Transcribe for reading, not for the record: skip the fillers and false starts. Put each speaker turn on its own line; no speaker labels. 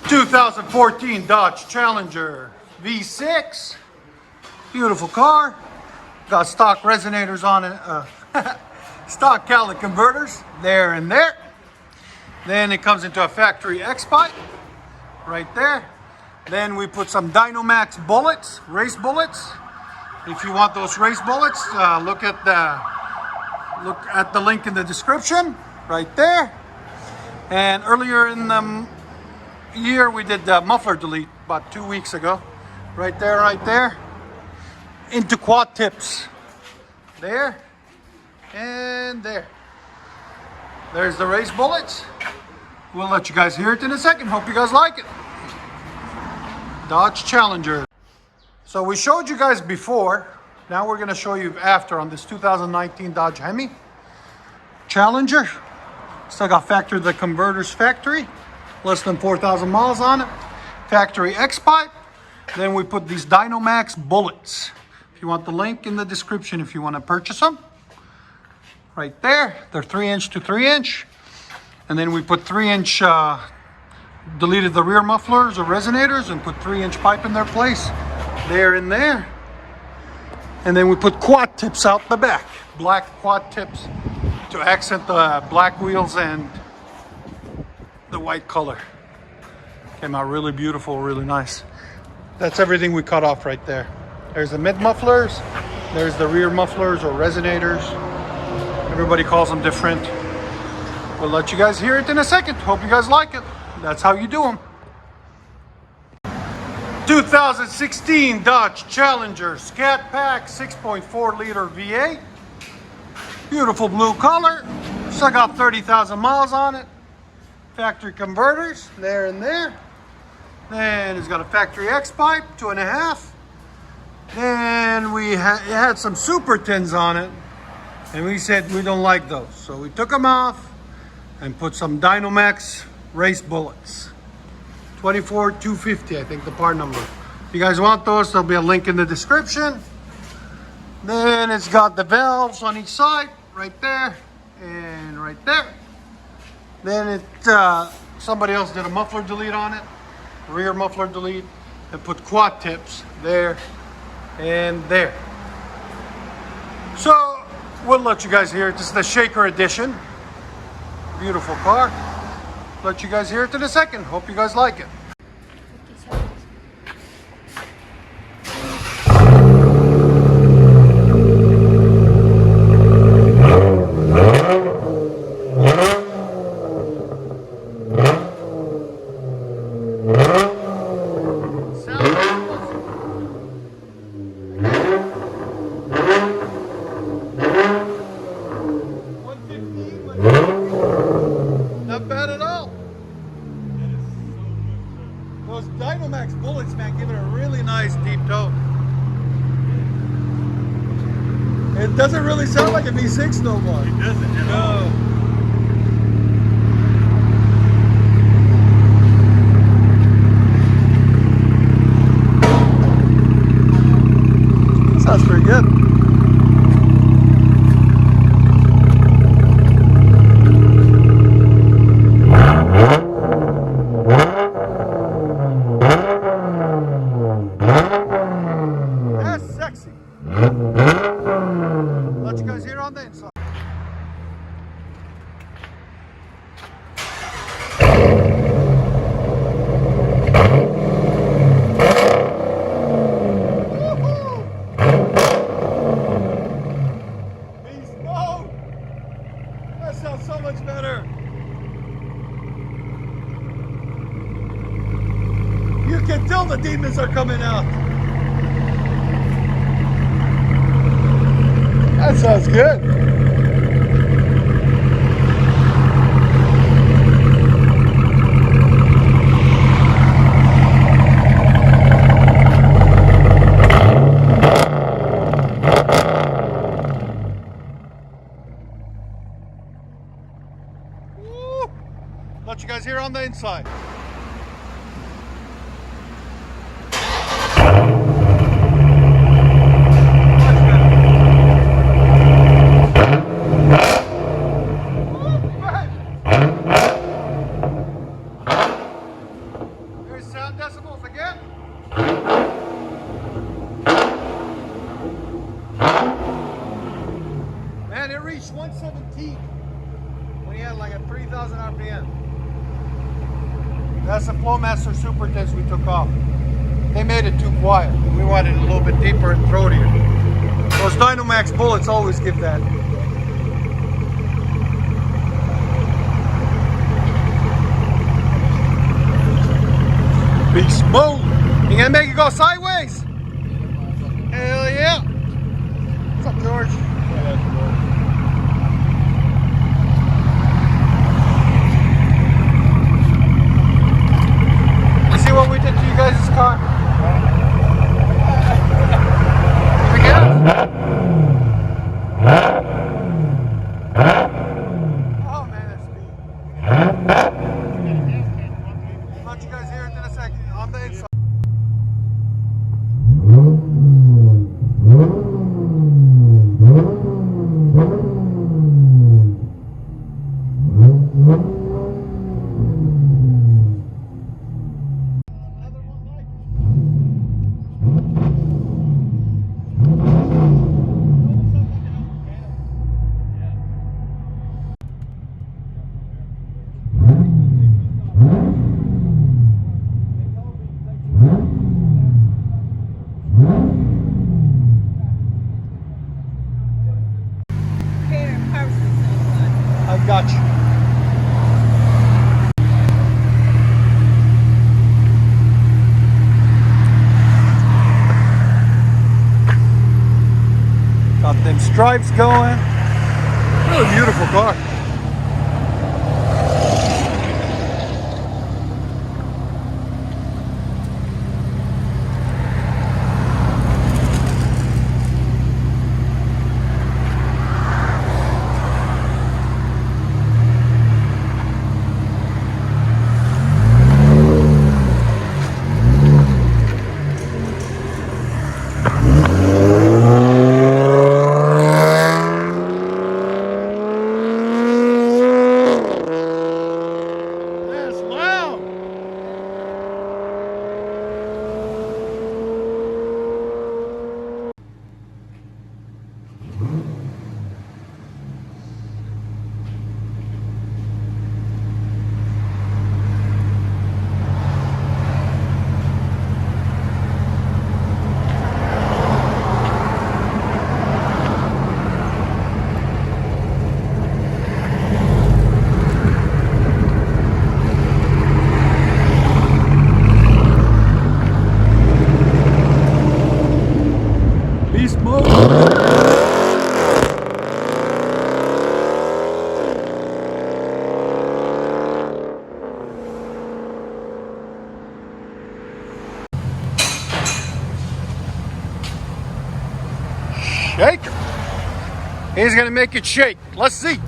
2014 Dodge Challenger V6. Beautiful car. Got stock resonators on it. Stock catalytic converters there and there. Then it comes into a factory X pipe right there. Then we put some Dynamax bullets, race bullets. If you want those race bullets, look at the link in the description right there. And earlier in the year we did the muffler delete about 2 weeks ago. Right there. Into quad tips. There and there. There's the race bullets. We'll let you guys hear it in a second. Hope you guys like it. Dodge Challenger. So we showed you guys before. Now we're going to show you after on this 2019 Dodge Hemi Challenger. Still got the converters factory. Less than 4,000 miles on it. Factory X pipe. Then we put these Dynamax bullets. If you want the link in the description if you want to purchase them. Right there. They're 3-inch to 3-inch. And then we put 3-inch, deleted the rear mufflers or resonators and put 3-inch pipe in their place. There and there. And then we put quad tips out the back. Black quad tips to accent the black wheels and the white color. Came out really beautiful, really nice. That's everything we cut off right there. There's the mid mufflers. There's the rear mufflers or resonators. Everybody calls them different. We'll let you guys hear it in a second. Hope you guys like it. That's how you do them. 2016 Dodge Challenger SCAT Pack 6.4 liter V8. Beautiful blue color. Still got 30,000 miles on it. Factory converters there and there. Then it's got a factory X pipe, 2.5. Then it had some super tins on it. And we said we don't like those. So we took them off and put some Dynamax race bullets. 24250, I think the part number. If you guys want those, there'll be a link in the description. Then it's got the valves on each side, right there and right there. Then somebody else did a muffler delete on it, rear muffler delete, and put quad tips there and there. So we'll let you guys hear it. This is the Shaker Edition. Beautiful car. Let you guys hear it in a second. Hope you guys like it. Not bad at all. Those Dynamax bullets, man, give it a really nice deep tone. It doesn't really sound like a V6 no more.
It doesn't at all.
Sounds pretty good. That's sexy. Let you guys hear on the inside. That sounds so much better. You can tell the demons are coming out. That sounds good. Woo. Let you guys hear on the inside. reached 117 when he had like a 3,000 RPM. That's the Flowmaster Super Test we took off. They made it too quiet. We wanted it a little bit deeper and throatier. Those Dynamax bullets always give that. Be smooth. You gonna make it go sideways? Hell yeah. What's up, George? You see what we did to you guys' car? Oh man, that's speed. I'll let you guys hear it in a second. On the inside. I got you. Got them stripes going. Really beautiful car. Shake. He's gonna make it shake. Let's see.